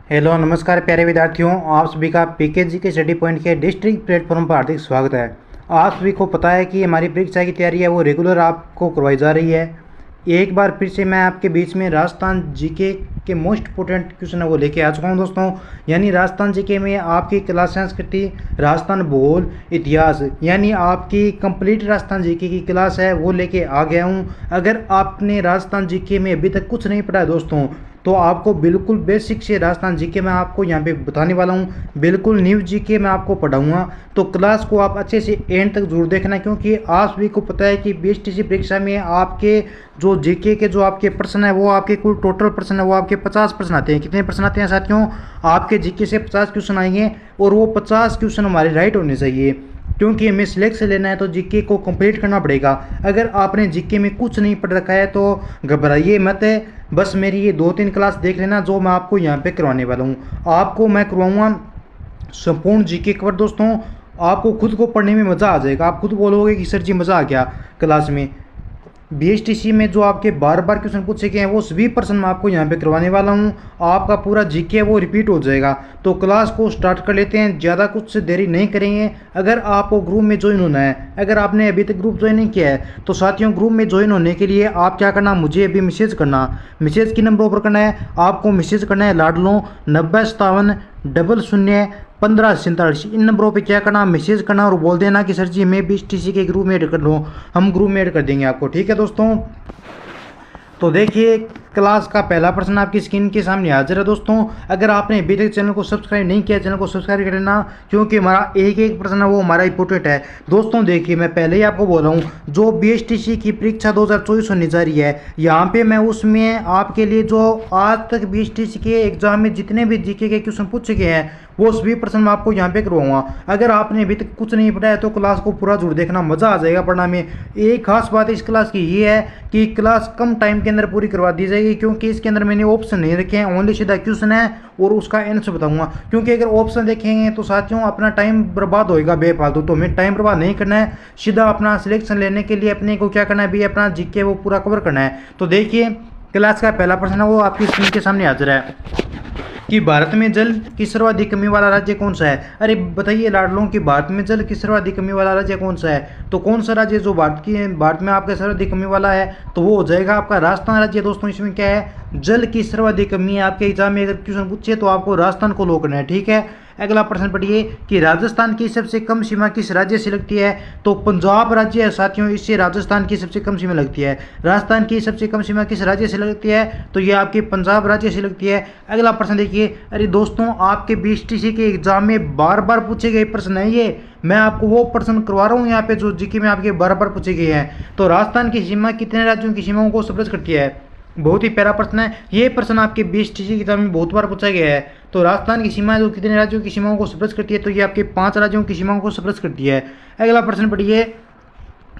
Hello नमस्कार प्यारे विद्यार्थियों, आप सभी का पीकेजी के स्टडी पॉइंट के डिस्ट्रिक्ट प्लेटफॉर्म पर हार्दिक स्वागत है। आप सभी को पता है कि हमारी परीक्षा की तैयारी है वो रेगुलर आपको करवाई जा रही है। एक बार फिर से मैं आपके बीच में राजस्थान जीके के मोस्ट इंपोर्टेंट क्वेश्चन है वो लेके आ चुका हूँ दोस्तों। यानी राजस्थान जीके में आपकी क्लास संस्कृति, राजस्थान भूगोल, इतिहास यानी आपकी कंप्लीट राजस्थान जीके की क्लास है वो लेके आ गया हूँ। अगर आपने राजस्थान जीके में अभी तक कुछ नहीं पढ़ा है दोस्तों, तो आपको बिल्कुल बेसिक से राजस्थान जीके मैं आपको यहाँ पे बताने वाला हूँ। बिल्कुल न्यू जीके मैं आपको पढ़ाऊँगा, तो क्लास को आप अच्छे से एंड तक जरूर देखना, क्योंकि आप सभी को पता है कि बीएसटीसी परीक्षा में आपके जो जीके के जो आपके प्रश्न है वो आपके कुल टोटल प्रश्न है वो आपके 50 प्रश्न आते हैं। कितने प्रश्न आते हैं साथियों? आपके जीके से 50 क्वेश्चन आएंगे और वो 50 क्वेश्चन हमारे राइट होने चाहिए, क्योंकि हमें सिलेक्शन लेना है तो जीके को कंप्लीट करना पड़ेगा। अगर आपने जीके में कुछ नहीं पढ़ रखा है तो घबराइए मत, बस मेरी ये 2-3 क्लास देख लेना जो मैं आपको यहाँ पे करवाने वाला हूँ। आपको मैं करवाऊँगा संपूर्ण जीके कवर दोस्तों। आपको खुद को पढ़ने में मज़ा आ जाएगा, आप खुद बोलोगे कि सर जी मज़ा आ गया क्लास में। बीएसटीसी में जो आपके बार बार क्वेश्चन पूछे गए हैं वो सभी प्रश्न मैं आपको यहाँ पे करवाने वाला हूँ। आपका पूरा जीके वो रिपीट हो जाएगा। तो क्लास को स्टार्ट कर लेते हैं, ज़्यादा कुछ देरी नहीं करेंगे। अगर आपको ग्रुप में ज्वाइन होना है, अगर आपने अभी तक ग्रुप ज्वाइन नहीं किया है, तो साथियों ग्रुप में ज्वाइन होने के लिए आप क्या करना, मुझे अभी मैसेज करना। मैसेज किन नंबरों पर करना है? आपको मैसेज करना है लाडलो 9057001547। इन नंबरों पे क्या करना, मैसेज करना और बोल देना कि सर जी मैं बीएसटीसी के ग्रुप में ऐड कर लो, हम ग्रुप में ऐड कर देंगे आपको। ठीक है दोस्तों, तो देखिए क्लास का पहला प्रश्न आपकी स्क्रीन के सामने हाजिर है दोस्तों। अगर आपने अभी तक चैनल को सब्सक्राइब नहीं किया, चैनल को सब्सक्राइब कर लेना, क्योंकि हमारा एक एक प्रश्न है वो हमारा इंपोर्टेंट है दोस्तों। देखिए मैं पहले ही आपको बोल रहा हूँ, जो बीएसटीसी की परीक्षा 2024 होने जा रही है, यहाँ पे मैं उसमें आपके लिए जो आज तक बीएसटीसी के एग्जाम में जितने भी जीके के क्वेश्चन पूछे गए हैं वो सभी प्रश्न मैं आपको यहाँ पे करवाऊंगा। अगर आपने अभी तक कुछ नहीं पढ़ा है तो क्लास को पूरा जरूर देखना, मज़ा आ जाएगा पढ़ना में। एक खास बात इस क्लास की ये है कि क्लास कम टाइम के अंदर पूरी करवा दी जाएगी, क्योंकि इसके अंदर मैंने ऑप्शन नहीं रखे हैं, ओनली सीधा क्वेश्चन है और उसका आंसर बताऊंगा। क्योंकि अगर ऑप्शन देखेंगे तो साथियों अपना टाइम बर्बाद होएगा बेफालतू, तो हमें टाइम बर्बाद नहीं करना है, सीधा अपना सिलेक्शन लेने के लिए अपने को क्या करना है भी, अपना जीके वो पूरा कवर करना है। तो देखिए क्लास का पहला प्रश्न है वो आपकी स्क्रीन के सामने हाजिर है कि भारत में जल की सर्वाधिक कमी वाला राज्य कौन सा है। अरे बताइए लाडलों कि भारत में जल की सर्वाधिक कमी वाला राज्य कौन सा है? तो कौन सा राज्य जो भारत में आपका सर्वाधिक कमी वाला है, तो वो हो जाएगा आपका राजस्थान राज्य दोस्तों। इसमें क्या है, जल की सर्वाधिक कमी है। आपके एग्जाम में अगर क्वेश्चन पूछे तो आपको राजस्थान को लो करना है। ठीक है, अगला प्रश्न पढ़िए कि राजस्थान की सबसे कम सीमा किस राज्य से लगती है? तो पंजाब राज्य है साथियों, इससे राजस्थान की सबसे कम सीमा लगती है। राजस्थान की सबसे कम सीमा किस राज्य से लगती है? तो ये आपके पंजाब राज्य से लगती है। अगला प्रश्न देखिए, अरे दोस्तों आपके बीएसटीसी के एग्जाम में बार बार पूछे गए प्रश्न है ये, मैं आपको वो प्रश्न करवा रहा हूँ यहाँ पे जो जीके में आपके बार बार पूछे गए हैं। तो राजस्थान की सीमा कितने राज्यों की सीमाओं को सम्मिलित करती है? बहुत ही प्यारा प्रश्न है ये। प्रश्न आपके बीएसटीसी की एग्जाम में बहुत बार पूछा गया है। तो राजस्थान की सीमा जो कितने राज्यों की सीमाओं को सम्मिलित करती है? तो ये आपके 5 राज्यों की सीमाओं को सम्मिलित करती है। अगला प्रश्न पढ़िए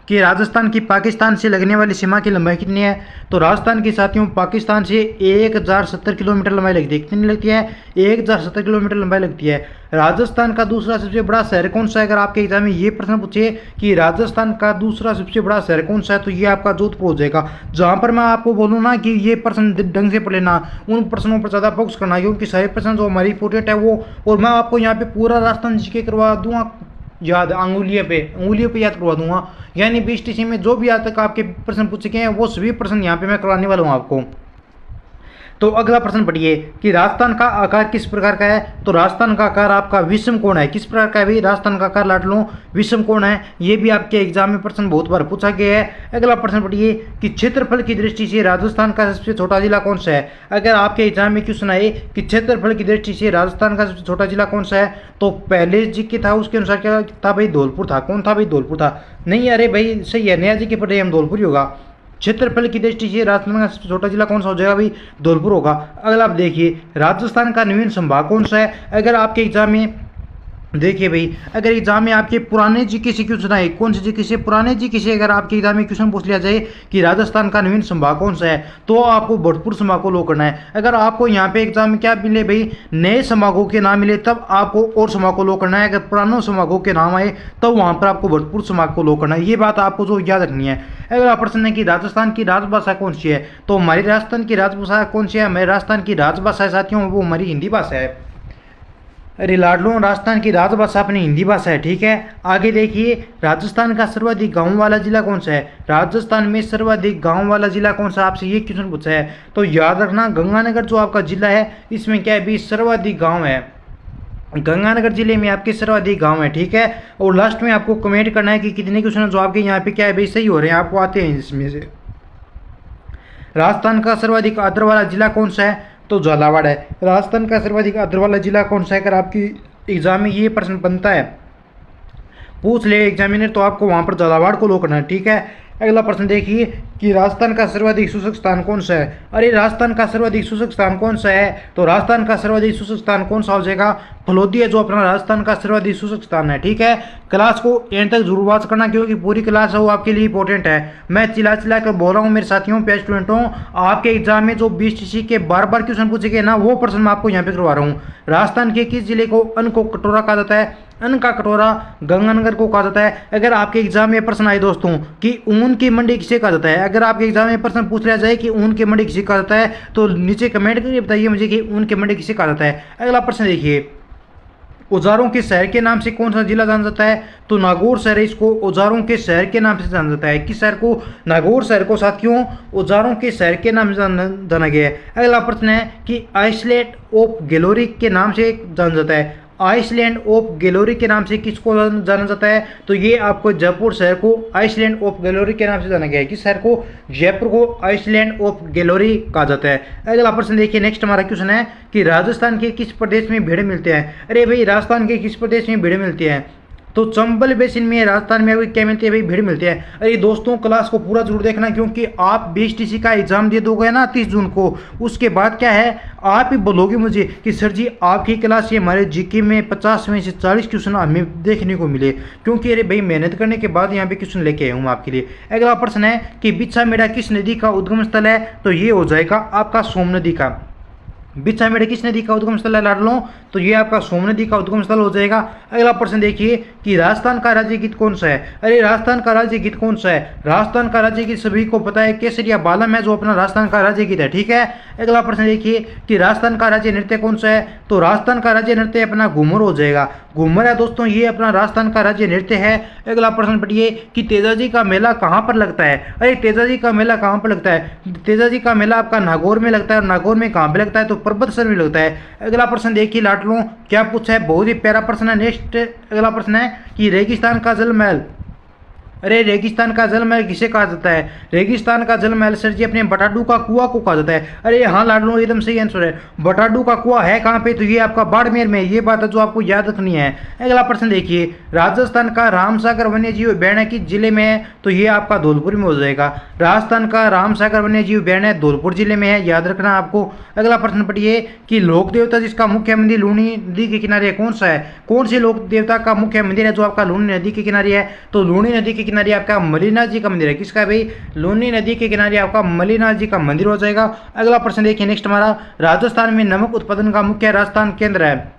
कि राजस्थान की पाकिस्तान से लगने वाली सीमा की लंबाई कितनी है? तो राजस्थान की साथियों पाकिस्तान से 1070 किलोमीटर लंबाई लगती है। कितनी लगती है? 1070 किलोमीटर लंबाई लगती है। राजस्थान का दूसरा सबसे बड़ा शहर कौन सा है? अगर आपके एग्जाम में ये प्रश्न पूछे कि राजस्थान का दूसरा सबसे बड़ा शहर कौन सा है, तो ये आपका जोधपुर हो जाएगा। जहाँ पर मैं आपको बोलूँ ना कि ये प्रश्न ढंग से पढ़ लेना, उन प्रश्नों पर ज़्यादा फोकस करना, क्योंकि सारे प्रश्न जो हमारी इंपोर्टेंट है वो, और मैं आपको यहाँ पे पूरा राजस्थान जीके करवा दूंगा याद, अंगुलियों पे याद करवा दूंगा। यानी बीएसटीसी में जो भी आज तक आपके प्रश्न पूछे गए हैं वो सभी प्रश्न यहाँ पे मैं करवाने वाला हूँ आपको। तो अगला प्रश्न पढ़िए कि राजस्थान का आकार किस प्रकार का है? तो राजस्थान का आकार आपका विषम कोण है। किस प्रकार का है भाई? राजस्थान का आकार लाडलो विषम कोण है। ये भी आपके एग्जाम में प्रश्न बहुत बार पूछा गया है। अगला प्रश्न पढ़िए कि क्षेत्रफल की दृष्टि से राजस्थान का सबसे छोटा जिला कौन सा है? अगर आपके एग्जाम में क्वेश्चन आए कि क्षेत्रफल की दृष्टि से राजस्थान का सबसे छोटा जिला कौन सा है, तो पहले जीके था उसके अनुसार क्या था भाई? धौलपुर था। कौन था भाई? धौलपुर था। नहीं अरे भाई सही है, नया जीके पढ़ रहे हम, धौलपुर ही होगा। क्षेत्रफल की दृष्टि से राजस्थान का सबसे छोटा जिला कौन सा हो जाएगा भाई? धौलपुर होगा। अगला आप देखिए राजस्थान का नवीन संभाग कौन सा है? अगर आपके एग्जाम में देखिए भाई, अगर एग्जाम में आपके पुराने जीके से क्वेश्चन आए, कौन से जीके से, पुराने जीके से अगर आपके एग्जाम में क्वेश्चन पूछ लिया जाए कि राजस्थान का नवीन संभाग कौन सा है, तो आपको भोजपुर संभाग को लो करना है। अगर आपको यहाँ पे एग्जाम में क्या मिले भाई, नए संभागों के नाम मिले, तब आपको और संभाग को लो करना है। अगर पुरानों संभागों के नाम आए तो वहाँ पर आपको भोजपुर संभाग को लो करना है। ये बात आपको जो याद रखनी है। अगला प्रश्न है कि राजस्थान की राजभाषा कौन सी है, तो हमारी राजस्थान की राजभाषा कौन सी है, हमारी राजस्थान की राजभाषा है साथियों, वो हमारी हिंदी भाषा है। अरे लाडलो, राजस्थान की राजभाषा अपनी हिंदी भाषा है, ठीक है। आगे देखिए, राजस्थान का सर्वाधिक गांव वाला जिला कौन सा है, राजस्थान में सर्वाधिक गांव वाला जिला कौन सा, आपसे ये क्वेश्चन पूछा है। तो याद रखना, गंगानगर जो आपका जिला है, इसमें क्या है भी, सर्वाधिक गांव है। गंगानगर जिले में आपके सर्वाधिक गांव है, ठीक है। और लास्ट में आपको कमेंट करना है कि कितने क्वेश्चन जो आपके यहाँ पे क्या है भाई सही हो रहे हैं, आपको आते हैं इसमें से। राजस्थान का सर्वाधिक आर्द्र वाला जिला कौन सा है, तो झालावाड़ है। राजस्थान का सर्वाधिक आर्द्र वाला जिला कौन सा है, अगर आपकी एग्जाम में ये प्रश्न बनता है, पूछ ले एग्जामिनर, तो आपको वहां पर झालावाड़ को लो करना है, ठीक है। अगला प्रश्न देखिए कि राजस्थान का सर्वाधिक शुष्क स्थान कौन सा है। अरे राजस्थान का सर्वाधिक शुष्क स्थान कौन सा है, तो राजस्थान का सर्वाधिक शुष्क स्थान कौन सा हो जाएगा, फलोदी है जो अपना राजस्थान का सर्वाधिक शुष्क स्थान है, ठीक है। क्लास को एंड तक जरूर वॉच करना, क्योंकि पूरी क्लास है वो आपके लिए इंपॉर्टेंट है। मैं चिल्ला चिल्ला कर बोल रहा हूँ मेरे साथियों, प्यारे स्टूडेंटों, आपके एग्जाम में जो BSTC के बार बार क्वेश्चन पूछे गए ना, वो प्रश्न मैं आपको यहाँ पे करवा रहा हूँ। राजस्थान के किस जिले को अन्न को कटोरा कहा जाता है, अन्न का कटोरा गंगानगर को कहा जाता है। अगर आपके एग्जाम में प्रश्न आए दोस्तों कि ऊन की मंडी किसे कहा जाता है, अगर आपके एग्जाम में प्रश्न पूछ लिया जाए कि ऊन की मंडी किसे कहा जाता है, तो नीचे कमेंट करके बताइए मुझे कि ऊन की मंडी किसे कहा जाता है। अगला प्रश्न देखिए, औजारों के शहर के नाम से कौन सा जिला जाना जाता है, तो नागौर शहर, इसको औजारों के शहर के नाम से जाना जाता है। किस शहर को, नागौर शहर को साथियों औजारों के शहर के नाम से जाना गया है। अगला प्रश्न है कि आइसलैंड ऑफ गैलोरिक के नाम से जाना जाता है, आइसलैंड ऑफ गैलोरी के नाम से किसको जाना जाता है, तो ये आपको जयपुर शहर को आइसलैंड ऑफ गैलोरी के नाम से जाना गया है। किस शहर को, जयपुर को आइसलैंड ऑफ गैलोरी कहा जाता है। अगला प्रश्न देखिए, नेक्स्ट हमारा क्वेश्चन है कि राजस्थान के किस प्रदेश में भेड़ मिलते हैं। अरे भाई, राजस्थान के किस प्रदेश में भेड़ मिलती है, तो चंबल बेसिन में राजस्थान में अभी क्या मिलती है भाई, भीड़ मिलती है। अरे दोस्तों, क्लास को पूरा जरूर देखना, क्योंकि आप BSTC का एग्जाम दे दोगे ना 30 जून को, उसके बाद क्या है, आप ही बोलोगे मुझे कि सर जी आपकी क्लास ये हमारे GK में 50 में से 40 क्वेश्चन हमें देखने को मिले, क्योंकि अरे भाई मेहनत करने के बाद यहाँ पे क्वेश्चन लेके आया हूँ आपके लिए। अगला प्रश्न है कि बिच्छा मेड़ा किस नदी का उद्गम स्थल है, तो ये हो जाएगा आपका सोम नदी का। बिच्छा मेड़ा किस नदी का उद्गम स्थल है लाडलो, तो ये आपका सोम नदी का उद्गम स्थल हो जाएगा। अगला प्रश्न देखिए कि राजस्थान का राज्य गीत कौन सा है। अरे राजस्थान का राज्य गीत कौन सा है, राजस्थान का राज्य गीत सभी को पता है, केसरिया बालम है जो अपना राजस्थान का राज्य गीत है, ठीक है। अगला प्रश्न देखिए कि राजस्थान का राज्य नृत्य कौन सा है, तो राजस्थान का राज्य नृत्य अपना घूमर हो जाएगा। घूमर है दोस्तों, ये अपना राजस्थान का राज्य नृत्य है। अगला प्रश्न पढ़िए कि तेजाजी का मेला कहाँ पर लगता है। अरे तेजाजी का मेला कहाँ पर लगता है, तेजाजी का मेला आपका नागौर में लगता है, और नागौर में कहाँ पे लगता है, तो पर्वतसर में लगता है। अगला प्रश्न देखिए लाडलो, क्या पूछा है, बहुत ही प्यारा प्रश्न है। नेक्स्ट अगला प्रश्न है कि रेगिस्तान का जल महल। अरे रेगिस्तान का जल महल किसे कहा जाता है, रेगिस्तान का जल महल सर जी अपने बटाडू का कुआं को कहा जाता है। अरे हाँ लाडलो, एकदम सही आंसर है। बटाडू का कुआं है कहाँ पे, तो ये आपका बाड़मेर में, ये बात है जो आपको याद रखनी है। अगला प्रश्न देखिए, राजस्थान का रामसागर वन्यजीव अभ्यारण्य किस जिले में है, तो ये आपका धौलपुर में हो जाएगा। राजस्थान का रामसागर वन्यजीव अभ्यारण्य धौलपुर जिले में है, याद रखना आपको। अगला प्रश्न पढ़िए कि लोक देवता जिसका मुख्य मंदिर लूनी नदी के किनारे कौन सा है, कौन से लोक देवता का मुख्य मंदिर है जो आपका लूनी नदी के किनारे है, तो लूनी नदी के किनारे आपका मल्लिनाथ जी का मंदिर है। किसका है भाई, लूनी नदी के किनारे आपका मल्लिनाथ जी का मंदिर हो जाएगा। अगला प्रश्न देखिए नेक्स्ट हमारा, राजस्थान में नमक उत्पादन का मुख्य राजस्थान केंद्र है।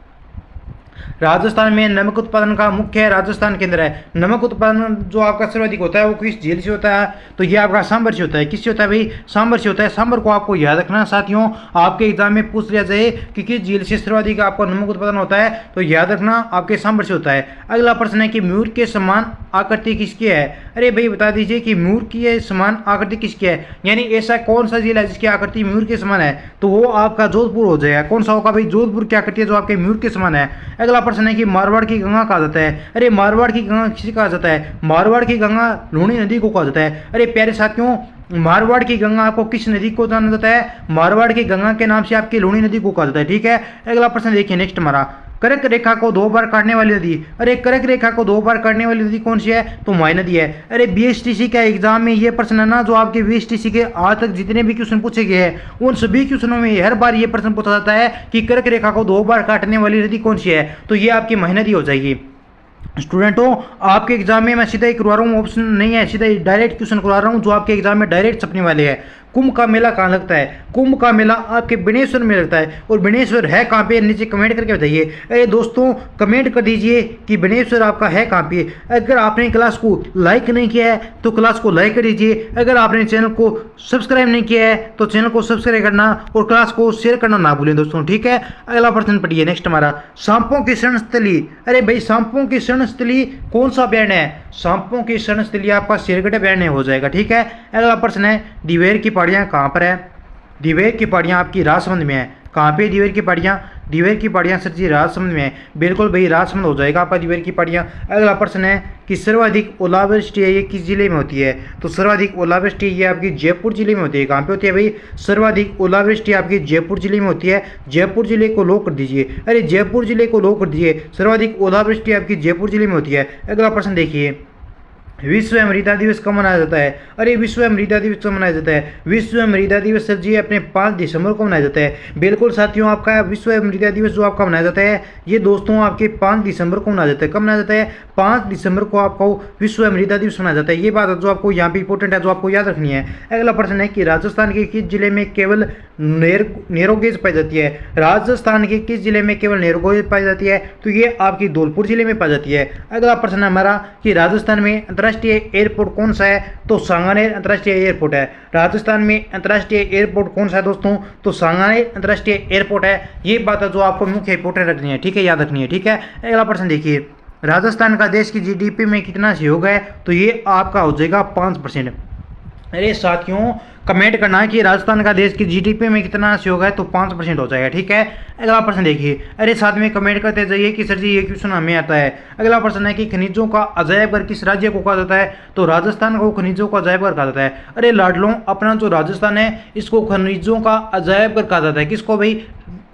राजस्थान में नमक उत्पादन का मुख्य राजस्थान केंद्र है। नमक उत्पादन जो आपका सर्वाधिक होता है वो किस झील से होता है, तो ये आपका सांबर से होता है। किससे होता है भाई, सांबर से होता है। सांबर को आपको याद रखना साथियों, आपके एग्जाम में पूछ लिया जाए कि किस झील से सर्वाधिक आपको नमक उत्पादन होता है, तो याद रखना आपके सांबर से होता है। अगला प्रश्न है कि मयूर के समान आकृति किसकी है। अरे भाई बता दीजिए कि मयूर की समान आकृति किसकी है, यानी ऐसा कौन सा जिला है जिसकी आकृति मयूर के समान है, तो वो आपका जोधपुर हो जाएगा। कौन सा होगा भाई, जोधपुर की आकृति है जो आपके मयूर के समान है। अगला प्रश्न है कि मारवाड़ की गंगा कहा जाता है। अरे मारवाड़ की गंगा किसे कहा जाता है, मारवाड़ की गंगा लूनी नदी को कहा जाता है। अरे प्यारे साथियों, मारवाड़ की गंगा आपको किस नदी को जाना जाता है, मारवाड़ की गंगा के नाम से आपकी लूनी नदी को कहा जाता है, ठीक है। अगला प्रश्न देखिए नेक्स्ट हमारा, कर्क रेखा को 2 बार काटने वाली नदी, अरे कर्क रेखा को 2 बार काटने वाली नदी कौन सी है? तो माई नदी है। अरे बीएसटीसी का एग्जाम में ये प्रश्न है ना, जो आपके बीएसटीसी के आज तक जितने भी क्वेश्चन पूछे गए हैं उन सभी क्वेश्चनों में हर बार ये प्रश्न पूछा जाता है कि कर्क रेखा को 2 बार काटने वाली नदी कौन सी है? तो ये आपकी माई नदी हो जाएगी। स्टूडेंटों, आपके एग्जाम में मैं सीधा ही करवा रहा हूँ, ऑप्शन नहीं है, सीधा डायरेक्ट क्वेश्चन करवा रहा हूँ जो आपके एग्जाम में डायरेक्ट छपने वाले हैं। कुंभ का मेला कहाँ लगता है? कुंभ का मेला आपके बिनेश्वर में लगता है। और बिनेश्वर है कहाँ पे? नीचे कमेंट करके बताइए। अरे दोस्तों, कमेंट कर दीजिए कि बिनेश्वर आपका है कहाँ पे। अगर आपने क्लास को लाइक नहीं किया है तो क्लास को लाइक कर दीजिए। अगर आपने चैनल को सब्सक्राइब नहीं किया है तो चैनल को सब्सक्राइब करना और क्लास को शेयर करना ना भूलें दोस्तों, ठीक है। अगला प्रश्न पढ़िए नेक्स्ट हमारा, सांपों की शरणस्थली। अरे भाई, सांपों की शरणस्थली कौन सा अभ्यारण्य है? सांपों की शरणस्थली आपका शेरगढ़ अभ्यारण्य हो जाएगा, ठीक है। अगला प्रश्न है, दिवेर की पहाड़ियाँ कहाँ पर है? दिवेर की पहाड़ियाँ आपकी राजसमंद में है। कहाँ पे दिवेर की पहाड़ियाँ? दिवेर की पहाड़ियाँ सर जी राजसमंद में है। बिल्कुल भाई, राजसमंद हो जाएगा आपका दिवेर की पहाड़ियाँ। अगला प्रश्न है कि सर्वाधिक ओलावृष्टि है ये किस जिले में होती है? तो सर्वाधिक ओलावृष्टि ये आपकी जयपुर जिले में होती है। कहाँ पे होती है भाई? सर्वाधिक ओलावृष्टि आपकी जयपुर जिले में होती है। जयपुर जिले को लॉक कर दीजिए। अरे जयपुर जिले को लॉक कर दीजिए, सर्वाधिक ओलावृष्टि आपकी जयपुर जिले में होती है। अगला प्रश्न देखिए, विश्व मृदा दिवस कब मनाया जाता है? अरे विश्व मृदा दिवस कब मनाया जाता है? विश्व मृदा दिवस सर जी अपने 5 दिसंबर को मनाया जाता है। बिल्कुल साथियों, आपका विश्व मृदा दिवस जो आपका मनाया जाता है ये दोस्तों आपके 5 दिसंबर को मनाया जाता है। कब मनाया जाता है? 5 दिसंबर को आपको विश्व मृदा दिवस मनाया जाता है। ये बात जो आपको यहाँ पे इंपॉर्टेंट है, जो आपको याद रखनी है। अगला प्रश्न है कि राजस्थान के किस जिले में केवल नैरोगेज पाई जाती है? राजस्थान के किस जिले में केवल नैरोगेज पाई जाती है? तो ये आपकी धौलपुर जिले में पाई जाती है। अगला प्रश्न है हमारा कि राजस्थान में अंतर्राष्ट्रीय एयरपोर्ट कौन सा है? तो सांगानेर अंतर्राष्ट्रीय एयरपोर्ट है। राजस्थान में अंतर्राष्ट्रीय एयरपोर्ट कौन सा है दोस्तों? तो सांगानेर अंतर्राष्ट्रीय एयरपोर्ट है। ये बात है जो आपको मुख्य इंपॉर्टेंट रखनी है, ठीक है, याद रखनी है, ठीक है। अगला प्रश्न देखिए, राजस्थान का देश की जीडीपी में कितना सहयोग है? तो ये आपका हो जाएगा 5%। अरे साथियों, कमेंट करना है कि राजस्थान का देश की जीडीपी में कितना सहयोग है, तो 5% हो जाएगा, ठीक है। अगला प्रश्न देखिए, अरे साथ में कमेंट करते जाइए कि सर जी ये क्वेश्चन हमें आता है। अगला प्रश्न है कि खनिजों का अजायब घर किस राज्य को कहा जाता है? तो राजस्थान को खनिजों का अजायब घर कहा जाता है। अरे लाडलों, अपना जो राजस्थान है इसको खनिजों का अजायब घर कहा जाता है। किसको भाई?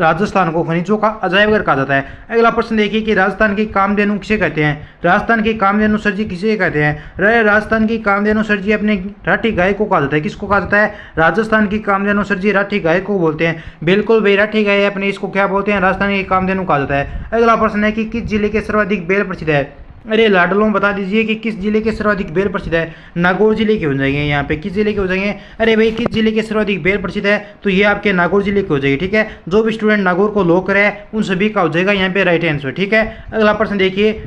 राजस्थान को खनिजों का अजायब घर कहा जाता है। अगला प्रश्न देखिए कि राजस्थान की कामधेनु किसे कहते हैं? राजस्थान की कामधेनु सर जी किसे कहते हैं? राजस्थान की कामधेनु सर जी अपने राठी गाय को कहा जाता है। किसको कहा जाता है? राजस्थान की कामधेनु सर जी राठी गाय को बोलते हैं। बिल्कुल भाई, राठी गाय अपने इसको क्या बोलते हैं? राजस्थान की कामधेनु कहा जाता है। अगला प्रश्न है कि किस जिले के सर्वाधिक बेल प्रसिद्ध है? अरे लाडलों, बता दीजिए कि किस जिले के सर्वाधिक बेल प्रसिद्ध है? नागौर जिले के हो जाएंगे। यहाँ पे किस जिले के हो जाएंगे? अरे भाई, किस जिले के सर्वाधिक बेल प्रसिद्ध है? तो ये आपके नागौर जिले के हो जाएगी, ठीक है। जो भी स्टूडेंट नागौर को लो करे उन सभी का हो जाएगा यहाँ पे राइट आंसर, ठीक है। अगला प्रश्न देखिए,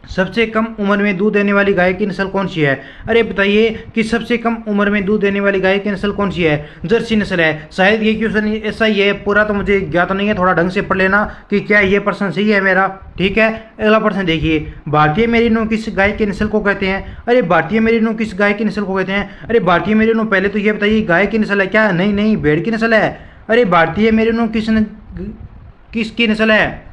सबसे कम उम्र में दूध देने वाली गाय की नस्ल कौन सी है? अरे बताइए कि सबसे कम उम्र में दूध देने वाली गाय की नस्ल कौन सी है? जर्सी नस्ल है। शायद ये क्वेश्चन ऐसा ही है, पूरा तो मुझे ज्ञात नहीं है, थोड़ा ढंग से पढ़ लेना कि क्या ये प्रश्न सही है मेरा, ठीक है। अगला प्रश्न देखिए, भारतीय मेरिनो किस गाय की नस्ल को कहते हैं? अरे भारतीय मेरिनो किस गाय की नस्ल को कहते हैं? अरे भारतीय मेरिनो, पहले तो ये बताइए गाय की नस्ल है क्या? नहीं, भेड़ की नस्ल है। अरे भारतीय मेरिनो किसकी नस्ल है?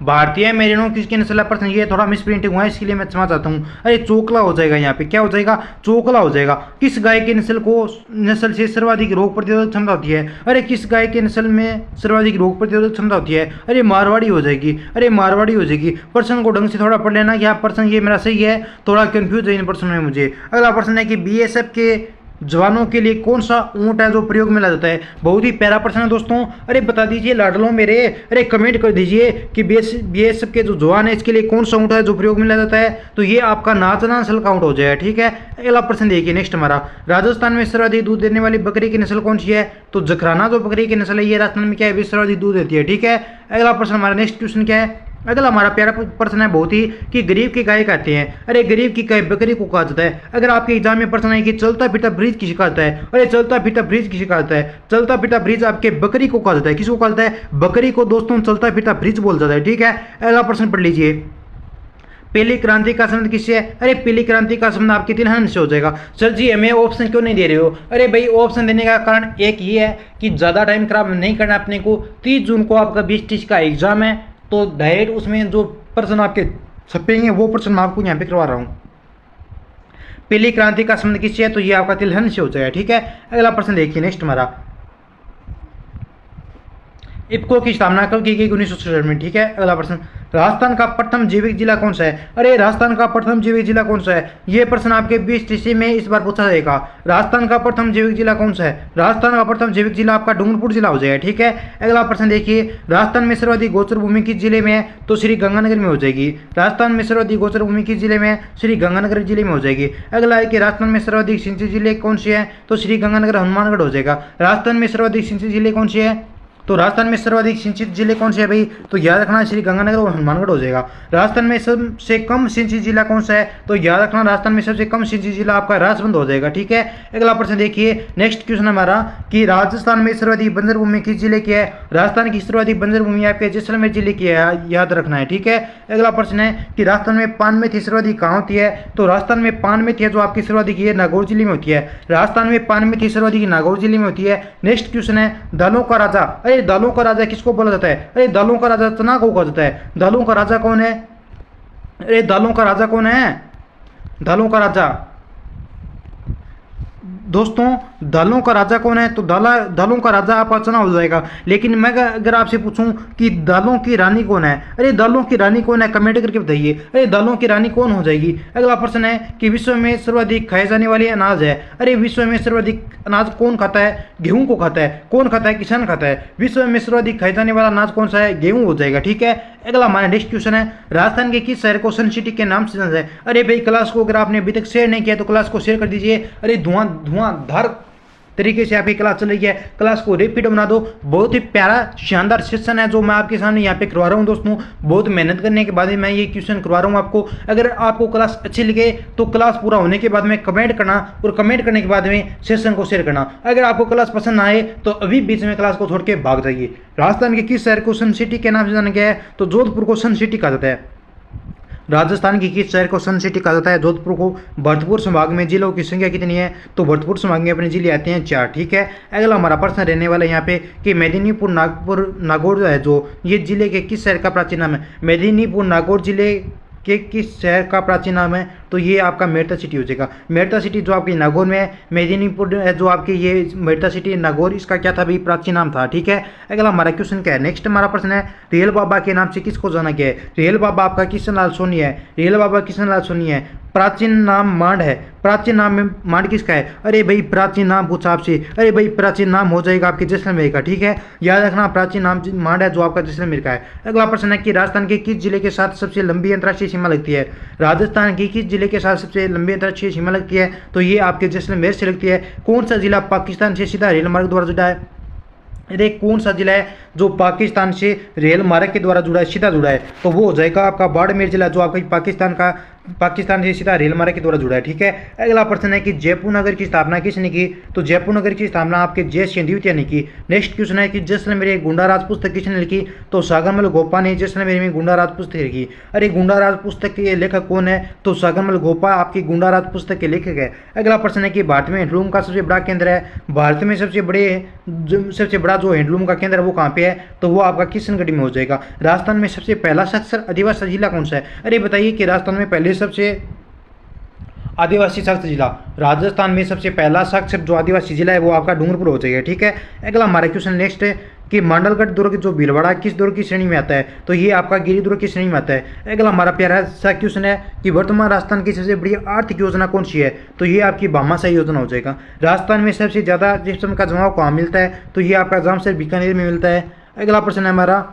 भारतीय मेरिनो किसकी नस्ल है? प्रश्न ये थोड़ा मिस प्रिंटिंग हुआ है, इसके लिए मैं क्षमा चाहता हूँ। अरे चोकला हो जाएगा, यहाँ पे क्या हो जाएगा? चोकला हो जाएगा। किस गाय की नस्ल से सर्वाधिक रोग प्रतिरोधक क्षमता होती है? अरे किस गाय की नस्ल में सर्वाधिक रोग प्रतिरोधक क्षमता होती है? अरे मारवाड़ी हो जाएगी। अरे मारवाड़ी हो जाएगी। प्रश्न को ढंग से थोड़ा पढ़ लेना, क्या प्रश्न ये मेरा सही है, थोड़ा कंफ्यूज है इन प्रश्न में मुझे। अगला प्रश्न है कि बीएसएफ के जवानों के लिए कौन सा ऊंट है जो प्रयोग में लाया जाता है? बहुत ही प्यारा प्रश्न है दोस्तों। अरे बता दीजिए लाडलों मेरे, अरे कमेंट कर दीजिए कि बीएसएफ के जो जवान है इसके लिए कौन सा ऊंट है जो प्रयोग में लाया जाता है? तो ये आपका नाचना नस्ल का ऊंट हो जाएगा, ठीक है। अगला प्रश्न देखिए नेक्स्ट हमारा, राजस्थान में सर्वाधिक दूध देने वाली बकरी की नस्ल कौन सी है? तो जखराना जो बकरी की नस्ल है ये राजस्थान में क्या है? सर्वाधिक दूध देती है, ठीक है। अगला प्रश्न हमारा नेक्स्ट क्वेश्चन क्या है? अगला हमारा प्यारा प्रश्न है बहुत ही कि गरीब की गाय कहते हैं। अरे गरीब की गाय बकरी को कहा जाता है। अगर आपके एग्जाम में प्रश्न है कि चलता फिरता ब्रिज किसे कहा जाता है? अरे चलता फिरता ब्रिज किसे कहा जाता है? चलता फिरता ब्रिज आपके बकरी को कहा जाता है। किसको कहा जाता है? बकरी को दोस्तों चलता फिरता ब्रिज बोल जाता है, ठीक है। अगला प्रश्न पढ़ लीजिए, पीली क्रांति का संबंध किससे है? अरे पीली क्रांति का संबंध आपके तिलहन से हो जाएगा। सर जी हमें ऑप्शन क्यों नहीं दे रहे हो? अरे भाई ऑप्शन देने का कारण एक ही है कि ज़्यादा टाइम खराब नहीं करना अपने को। 30 जून को आपका 20 का एग्जाम है, तो डायरेक्ट उसमें जो प्रश्न आपके छपेंगे वो प्रश्न मैं आपको यहाँ पे करवा रहा हूँ। पीली क्रांति का संबंध किससे है? तो ये आपका तिलहन से हो जाएगा, ठीक है। अगला प्रश्न देखिए नेक्स्ट हमारा, इफ्को की स्थापना कब की गई? 1967 में। ठीक है, अगला प्रश्न, राजस्थान का प्रथम जैविक जिला कौन सा है? अरे राजस्थान का प्रथम जैविक जिला कौन सा है? ये प्रश्न आपके 20 में इस बार पूछा जाएगा। राजस्थान का प्रथम जैविक जिला कौन सा है? राजस्थान का प्रथम जैविक जिला आपका डूंगरपुर जिला हो जाएगा। ठीक है, अगला प्रश्न देखिए, राजस्थान में सर्वाधिक गोचर भूमि किस जिले में है? तो श्री गंगानगर में हो जाएगी। राजस्थान में सर्वाधिक गोचर भूमि किस जिले में है? श्री गंगानगर जिले में हो जाएगी। अगला है कि राजस्थान में सर्वाधिक सिंचित जिले कौन से हैं? तो श्री गंगानगर हनुमानगढ़ हो जाएगा। राजस्थान में सर्वाधिक सिंचित जिले कौन से हैं? तो राजस्थान में सर्वाधिक सिंचित जिले कौन से है भाई? तो याद रखना श्री गंगानगर और हनुमानगढ़ हो जाएगा। राजस्थान में सबसे कम सिंचित जिला कौन सा है? तो याद रखना राजस्थान में सबसे कम सिंचित जिला आपका राजसमंद हो जाएगा। ठीक है, अगला प्रश्न देखिए, नेक्स्ट क्वेश्चन हमारा कि राजस्थान में सर्वाधिक बंजर भूमि किस जिले की है? राजस्थान की सर्वाधिक बंजर भूमि आपके जैसलमेर जिले की है, याद रखना है। ठीक है, अगला प्रश्न है कि राजस्थान में पान मेथी सर्वाधिक कहाँ होती है? तो राजस्थान में पान मेथी है जो आपकी सर्वाधिक ये नागौर जिले में होती है। राजस्थान में पान मेथी सर्वाधिक नागौर जिले में होती है। नेक्स्ट क्वेश्चन है, दालों का राजा। अरे दालों का राजा किसको बोला जाता है? अरे दालों का राजा तना को कहा जाता है। दालों का राजा कौन है? अरे दालों का राजा कौन है? दालों का राजा दोस्तों, दालों का राजा कौन है? तो दालों का राजा आपका चना हो जाएगा। लेकिन मैं अगर आपसे पूछूं कि दालों की रानी कौन है? अरे दालों की रानी कौन है? कमेंट करके बताइए। अरे दालों की रानी कौन हो जाएगी? अगला प्रश्न है कि विश्व में सर्वाधिक खाए जाने वाली अनाज है। अरे विश्व में सर्वाधिक अनाज कौन खाता है? गेहूं को खाता है। कौन खाता है? किसान खाता है। विश्व में सर्वाधिक खाए जाने वाला अनाज कौन सा है? गेहूं हो जाएगा। ठीक है, अगला हमारा नेक्स्ट क्वेश्चन है, राजस्थान के किस शहर को सन सिटी के नाम से जाना है? अरे भाई क्लास को अगर आपने अभी तक शेयर नहीं किया तो क्लास को शेयर कर दीजिए। अरे धुआंधार तरीके से आपकी क्लास चल रही है, क्लास को रिपीट बना दो। बहुत ही प्यारा शानदार सेशन है जो मैं आपके सामने यहाँ पे करवा रहा हूँ दोस्तों। बहुत मेहनत करने के बाद ही मैं ये क्वेश्चन करवा रहा हूँ आपको। अगर आपको क्लास अच्छी लगे तो क्लास पूरा होने के बाद में कमेंट करना, और कमेंट करने के बाद में सेशन को शेयर करना। अगर आपको क्लास पसंद ना आए तो अभी बीच में क्लास को छोड़ के भाग जाइए। राजस्थान के किस शहर को सन सिटी के नाम से जाना गया है? तो जोधपुर को सन सिटी कहा जाता है। राजस्थान की किस शहर को सन सिटी कहा जाता है? जोधपुर को। भरतपुर संभाग में जिलों की संख्या कितनी है? तो भरतपुर संभाग में अपने जिले आते हैं 4। ठीक है, अगला हमारा प्रश्न रहने वाला है यहाँ पे कि मेदिनीपुर नागौर जो है, जो ये जिले के किस शहर का प्राचीन नाम है? मेदिनीपुर नागौर जिले के किस शहर का प्राचीन नाम है? तो ये आपका मेड़ता सिटी हो जाएगा। मेड़ता सिटी जो आपकी नागौर में है, मेदिनीपुर जो आपकी ये मेड़ता सिटी नागौर, इसका क्या था भाई? प्राचीन नाम था। ठीक है, अगला हमारा क्वेश्चन क्या है? नेक्स्ट हमारा प्रश्न है, रेल बाबा के नाम से किसको जाना गया है? रेल बाबा आपका किशन लाल सोनी है। रेल बाबा किशन लाल सोनी है। प्राचीन नाम मांड है। प्राचीन नाम में मांड किसका है? अरे भाई प्राचीन नाम पूछा आपसे। अरे भाई प्राचीन नाम हो जाएगा आपके जैसलमेर का। ठीक है, याद रखना प्राचीन नाम मांड है जो आपका जैसलमेर का है। अगला प्रश्न है कि राजस्थान के किस जिले के साथ सबसे लंबी अंतर्राष्ट्रीय सीमा लगती है? राजस्थान की किस जिले के साथ सबसे लंबी अंतर्राष्ट्रीय सीमा लगती है? तो ये आपके जैसलमेर से लगती है। कौन सा जिला पाकिस्तान से सीधा रेल मार्ग द्वारा जुड़ा है? अरे कौन सा जिला है जो पाकिस्तान से रेल मार्ग के द्वारा जुड़ा है, सीधा जुड़ा है? तो वो हो जाएगा आपका बाड़मेर जिला जो आपका पाकिस्तान से सीधा रेल मार्ग के द्वारा जुड़ा है। ठीक है, अगला प्रश्न है कि जयपुर नगर की स्थापना किसने की? तो जयपुर नगर की स्थापना आपके जय सिंह ने की। नेक्स्ट क्वेश्चन है कि जैसलमेर में गुंडा राज पुस्तक किसने लिखी? तो सागरमल गोपा ने जैसलमेर में गुंडा राज पुस्तक लिखी। अरे गुंडा राज पुस्तक के लेखक कौन है? तो सागरमल गोपा आपकी गुंडा राज पुस्तक के लेखक है। अगला प्रश्न है कि भारत में हैंडलूम का सबसे बड़ा केंद्र है। भारत में सबसे बड़ा जो हैंडलूम का केंद्र है वो कहाँ पे है? तो वो आपका किशनगढ़ में हो जाएगा। राजस्थान में सबसे पहला साक्षर आदिवासी जिला कौन सा है? अरे बताइए कि राजस्थान में पहले सबसे आदिवासी साक्षर जिला, राजस्थान में सबसे पहला साक्षर जो आदिवासी जिला है वो आपका डूंगरपुर हो जाएगा। ठीक है, अगला हमारा क्वेश्चन नेक्स्ट है कि मांडलगढ़ दुर्ग जो भीलवाड़ा किस दुर्ग की श्रेणी में आता है? तो ये आपका गिरी दुर्ग की श्रेणी में आता है। अगला हमारा प्यारा सा क्वेश्चन है कि वर्तमान राजस्थान की सबसे बड़ी आर्थिक योजना कौन सी है? तो ये आपकी भामाशाही योजना हो जाएगा। राजस्थान में सबसे ज़्यादा जिप्सम का जमाव कहाँ मिलता है? तो ये आपका जामसर बीकानेर में मिलता है। अगला प्रश्न है हमारा,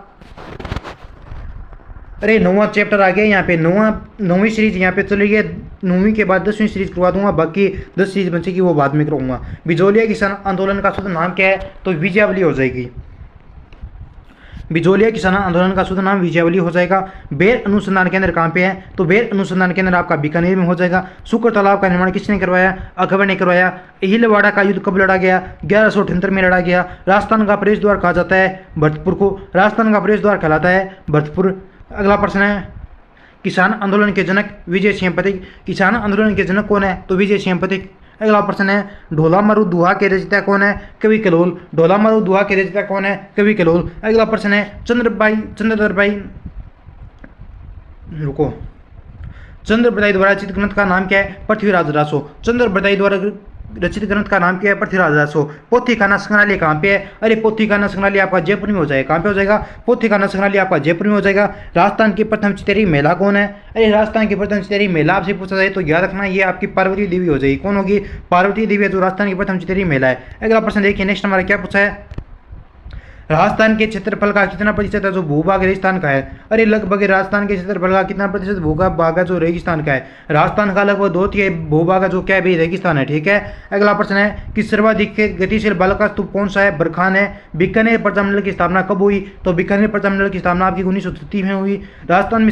अरे 9वां चैप्टर आ गया यहाँ पे, 9वीं सीरीज यहाँ पे चली गई। 9वीं के बाद 10वीं सीरीज करवा दूंगा, बाकी 10 सीरीज बचेगी वो बाद में कराऊंगा। बिजोलिया किसान आंदोलन का शुद्ध नाम क्या है? तो विजयावली हो जाएगी। बिजोलिया किसान आंदोलन का शुद्ध नाम विजयावली हो जाएगा। बेर अनुसंधान केंद्र कहाँ पे है? तो बेर अनुसंधान केंद्र आपका बीकानेर में हो जाएगा। शुक्र तालाब का निर्माण किसने करवाया? अकबर ने करवाया। हिलवाड़ा का युद्ध कब लड़ा गया? 1178 में लड़ा गया। राजस्थान का प्रवेश द्वार कहा जाता है भरतपुर को। राजस्थान का प्रवेश द्वार कहलाता है भरतपुर। अगला प्रश्न है, किसान आंदोलन के जनक विजय सिंह पथिक। किसान आंदोलन के जनक कौन है? तो विजय सिंह पथिक। अगला प्रश्न है, ढोला मारू दुहा के रचयिता कौन है? कवि कलोल। ढोला मारू दुहा के रचयिता कौन है? कवि कलोल। अगला प्रश्न है, चंद्र बरदाई द्वारा रचित ग्रंथ का नाम क्या है? पृथ्वीराज रासो। चंद्र बरदाई द्वारा रचित ग्रंथ का नाम क्या है? पृथ्वीराज दासो। पोथी खाना संग्रहालय कहाँ पे है? अरे पोथी खाना संग्रहालय आपका जयपुर में हो जाएगा। कहाँ पे हो जाएगा? पोथी खाना संग्रहालय आपका जयपुर में हो जाएगा। राजस्थान की प्रथम चितरी महिला कौन है? अरे राजस्थान की प्रथम चितरी महिला आपसे पूछा जाए तो याद रखना ये आपकी पार्वती देवी हो जाएगी। कौन होगी? पार्वती देवी है जो राजस्थान की प्रथम चितरी महिला है। अगला प्रश्न देखिए, नेक्स्ट हमारा क्या पूछा है? राजस्थान के क्षेत्रफल का कितना प्रतिशत है जो भूभाग रेगिस्तान का है? अरे लगभग राजस्थान के क्षेत्रफल का कितना प्रतिशत भूभाग है जो रेगिस्तान का है? राजस्थान का लगभग 2/3 भूभाग है जो क्या है भाई? रेगिस्तान है। ठीक है। अगला प्रश्न है कि सर्वाधिक गतिशील बल का स्तूप कौन सा है? बरखान है। बीकानेर प्रजामंडल की स्थापना कब हुई? तो बीकानेर प्रजामंडल की स्थापना आपकी 1933 में हुई। राजस्थान में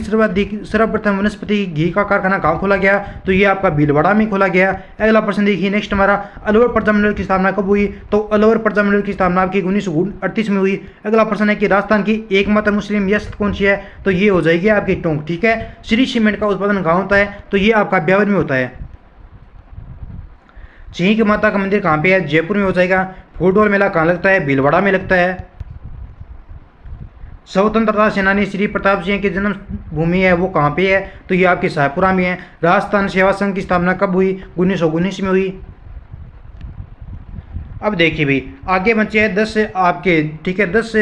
सर्वप्रथम वनस्पति घी का कारखाना कहाँ खोला गया? तो ये आपका भीलवाड़ा में खोला गया। अगला प्रश्न देखिए, नेक्स्ट हमारा अलवर प्रजामंडल की स्थापना कब हुई? तो अलवर प्रजामंडल की स्थापना आपकी 1938 में हुई। अगला प्रश्न है कि राजस्थान की एकमात्र मुस्लिम रियासत कौन सी है? तो ये हो जाएगी आपकी टोंक। ठीक है। श्री सीमेंट का उत्पादन कहाँ होता है? तो ये आपका ब्यावर में होता है। छिंक माता का मंदिर कहाँ पे है? जयपुर में हो जाएगा। फूटबॉल मेला कहाँ लगता है? भीलवाड़ा में लगता है। स्वतंत्रता सेनानी श्री प्रताप सिंह की जन्म भूमि है वो कहाँ पे है? तो ये आपकी शाहपुरा में है। राजस्थान सेवा संघ की स्थापना कब हुई? 1919 में हुई। अब देखिए भाई आगे बचे हैं 10 आपके, ठीक है, 10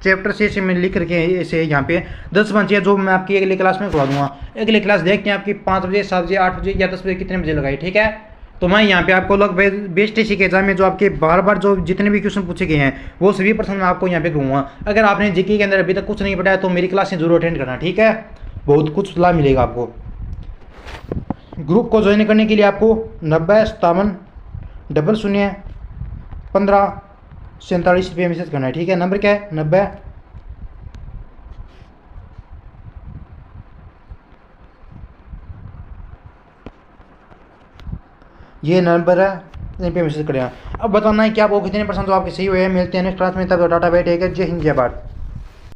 चैप्टर से मैं लिख रखे हैं ऐसे यहाँ पे 10 बचे हैं जो मैं आपकी अगली क्लास में करवा दूंगा। अगली क्लास देखते हैं आपकी 5 बजे, 7 बजे, 8 बजे या 10 बजे कितने बजे लगाई। ठीक है। तो मैं यहाँ पे आपको लगभग BSTC के एग्जाम में जो आपके बार बार जो जितने भी क्वेश्चन पूछे गए हैं वो सभी प्रश्न मैं आपको यहाँ पे करूँगा। अगर आपने जीके के अंदर अभी तक कुछ नहीं पढ़ाया तो मेरी क्लास से जरूर अटेंड करना। ठीक है। बहुत कुछ लाभ मिलेगा आपको। ग्रुप को ज्वाइन करने के लिए आपको 9057001547 रुपये मैसेज करना है। ठीक है। नंबर क्या है? 90। ये नंबर है, इन पे मैसेज करेगा। अब बताना है कि आपको कितने % तो आपके सही हुए हैं। मिलते हैं नेक्स्ट क्लास में, तब टाटा बाय टेक केयर, जय हिंद जय भारत।